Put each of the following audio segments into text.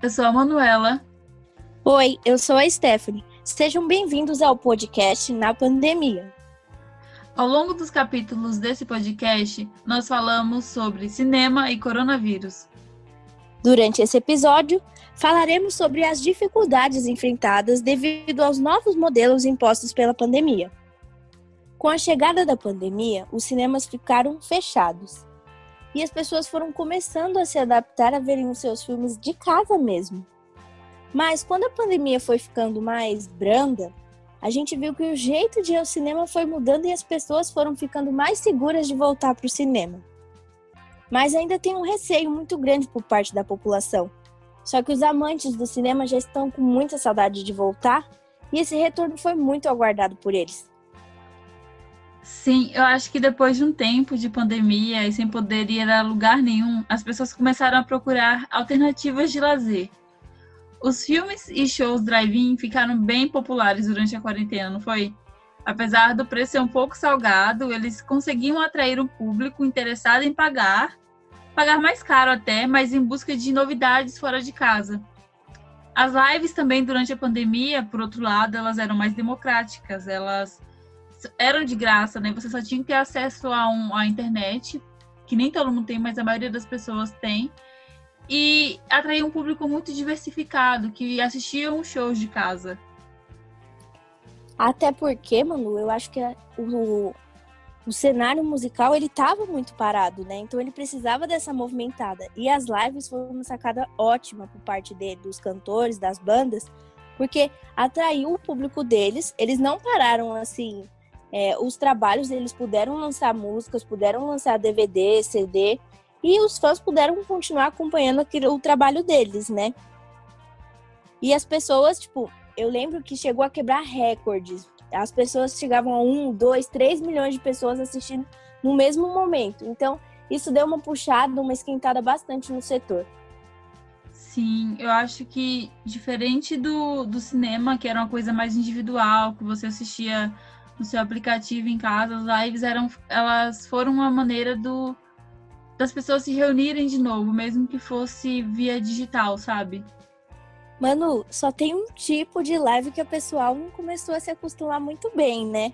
eu sou a Manuela. Oi, eu sou a Stephanie. Sejam bem-vindos ao podcast Na Pandemia. Ao longo dos capítulos desse podcast, nós falamos sobre cinema e coronavírus. Durante esse episódio, falaremos sobre as dificuldades enfrentadas devido aos novos modelos impostos pela pandemia. Com a chegada da pandemia, os cinemas ficaram fechados e as pessoas foram começando a se adaptar a verem os seus filmes de casa mesmo. Mas quando a pandemia foi ficando mais branda, a gente viu que o jeito de ir ao cinema foi mudando e as pessoas foram ficando mais seguras de voltar para o cinema. Mas ainda tem um receio muito grande por parte da população. Só que os amantes do cinema já estão com muita saudade de voltar e esse retorno foi muito aguardado por eles. Sim, eu acho que depois de um tempo de pandemia e sem poder ir a lugar nenhum, as pessoas começaram a procurar alternativas de lazer. Os filmes e shows drive-in ficaram bem populares durante a quarentena, não foi? Apesar do preço ser um pouco salgado, eles conseguiam atrair um público interessado em pagar mais caro até, mas em busca de novidades fora de casa. As lives também durante a pandemia, por outro lado, elas eram mais democráticas, elas eram de graça, né? Você só tinha que ter acesso à internet, que nem todo mundo tem, mas a maioria das pessoas tem. E atraía um público muito diversificado, que assistia os shows de casa. Até porque, Manu, eu acho que o cenário musical, ele estava muito parado, né? Então ele precisava dessa movimentada. E as lives foram uma sacada ótima por parte dos cantores, das bandas, porque atraiu o público deles. Eles não pararam, assim, os trabalhos, eles puderam lançar músicas, puderam lançar DVD, CD, e os fãs puderam continuar acompanhando o trabalho deles, né? E as pessoas, eu lembro que chegou a quebrar recordes. As pessoas chegavam a 1, 2, 3 milhões de pessoas assistindo no mesmo momento. Então, isso deu uma puxada, uma esquentada bastante no setor. Sim, eu acho que diferente do cinema, que era uma coisa mais individual, que você assistia no seu aplicativo em casa, as lives elas foram uma maneira das pessoas se reunirem de novo, mesmo que fosse via digital, sabe? Manu, só tem um tipo de live que o pessoal não começou a se acostumar muito bem, né?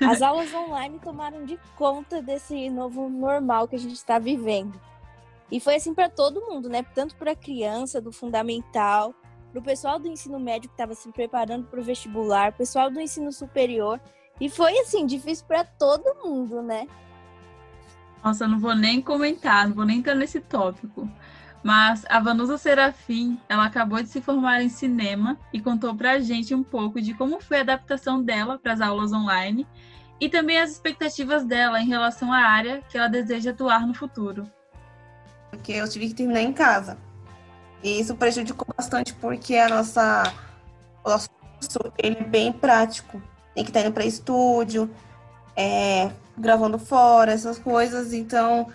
As aulas online tomaram de conta desse novo normal que a gente está vivendo. E foi assim para todo mundo, né? Tanto para a criança do fundamental, para o pessoal do ensino médio que estava se preparando para o vestibular, pessoal do ensino superior. E foi assim, difícil para todo mundo, né? Nossa, eu não vou nem comentar, não vou nem entrar nesse tópico. Mas a Vanusa Serafim, ela acabou de se formar em cinema e contou pra gente um pouco de como foi a adaptação dela para as aulas online e também as expectativas dela em relação à área que ela deseja atuar no futuro. Porque eu tive que terminar em casa. E isso prejudicou bastante porque o nosso curso, ele é bem prático. Tem que estar indo para estúdio, gravando fora, essas coisas. Então,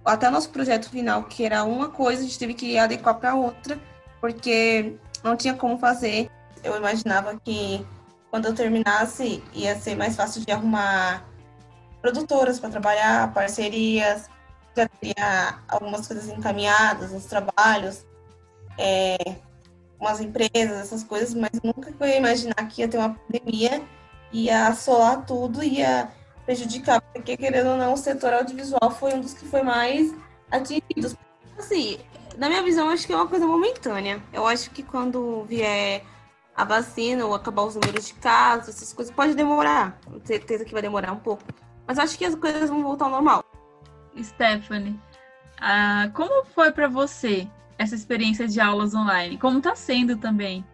até o nosso projeto final, que era uma coisa, a gente teve que adequar para outra, porque não tinha como fazer. Eu imaginava que quando eu terminasse, ia ser mais fácil de arrumar produtoras para trabalhar, parcerias, já teria algumas coisas encaminhadas, os trabalhos, umas empresas, essas coisas, mas nunca que eu ia imaginar que ia ter uma pandemia, ia assolar tudo, ia prejudicar, porque querendo ou não, o setor audiovisual foi um dos que foi mais atingidos. Assim, na minha visão, acho que é uma coisa momentânea. Eu acho que quando vier a vacina ou acabar os números de casos, essas coisas, pode demorar. Com certeza que vai demorar um pouco. Mas acho que as coisas vão voltar ao normal. Stephanie, como foi para você essa experiência de aulas online? Como está sendo também?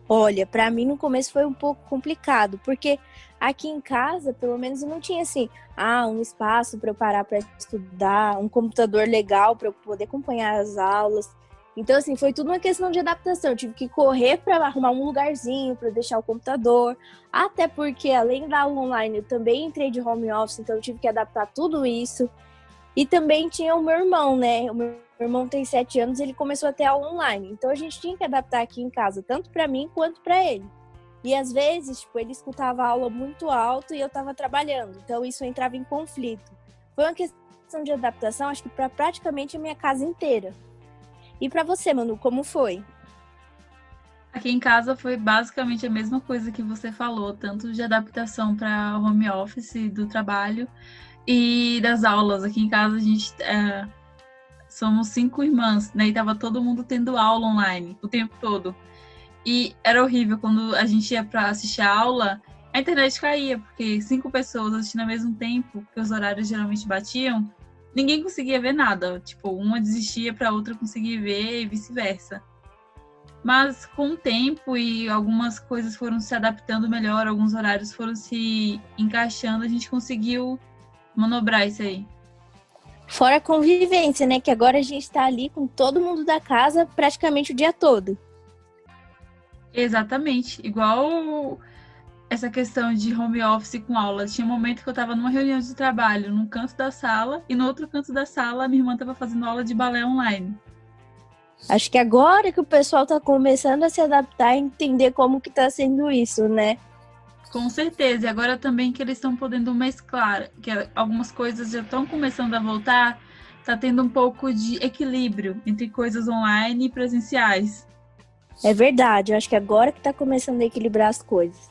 Olha, para mim no começo foi um pouco complicado, porque aqui em casa, pelo menos, eu não tinha assim, um espaço para eu parar para estudar, um computador legal para eu poder acompanhar as aulas. Então, assim, foi tudo uma questão de adaptação. Eu tive que correr para arrumar um lugarzinho para deixar o computador. Até porque, além da aula online, eu também entrei de home office, então eu tive que adaptar tudo isso. E também tinha o meu irmão, né? O meu irmão tem 7 anos, ele começou a ter aula online. Então a gente tinha que adaptar aqui em casa, tanto para mim quanto para ele. E às vezes, ele escutava a aula muito alto e eu estava trabalhando. Então isso entrava em conflito. Foi uma questão de adaptação, acho que para praticamente a minha casa inteira. E pra você, Manu, como foi? Aqui em casa foi basicamente a mesma coisa que você falou, tanto de adaptação para home office do trabalho e das aulas. Aqui em casa a gente somos 5 irmãs, né? E tava todo mundo tendo aula online o tempo todo. E era horrível quando a gente ia para assistir a aula, a internet caía, porque 5 pessoas assistindo ao mesmo tempo, que os horários geralmente batiam, ninguém conseguia ver nada. Tipo, uma desistia para outra conseguir ver e vice-versa. Mas com o tempo e algumas coisas foram se adaptando melhor, alguns horários foram se encaixando, a gente conseguiu manobrar isso aí. Fora a convivência, né? Que agora a gente tá ali com todo mundo da casa praticamente o dia todo. Exatamente. Igual essa questão de home office com aula. Tinha um momento que eu estava numa reunião de trabalho num canto da sala e no outro canto da sala a minha irmã estava fazendo aula de balé online. Acho que agora que o pessoal tá começando a se adaptar e entender como que tá sendo isso, né? Com certeza. E agora também que eles estão podendo mesclar, que algumas coisas já estão começando a voltar, tá tendo um pouco de equilíbrio entre coisas online e presenciais. É verdade, eu acho que agora que tá começando a equilibrar as coisas.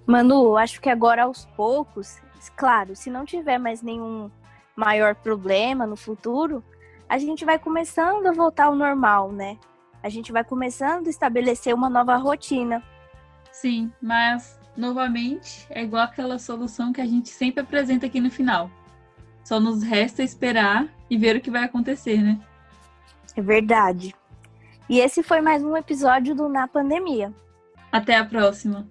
Manu, acho que agora aos poucos, claro, se não tiver mais nenhum maior problema no futuro, a gente vai começando a voltar ao normal, né? A gente vai começando a estabelecer uma nova rotina. Sim, mas, novamente, é igual aquela solução que a gente sempre apresenta aqui no final. Só nos resta esperar e ver o que vai acontecer, né? É verdade. E esse foi mais um episódio do Na Pandemia. Até a próxima!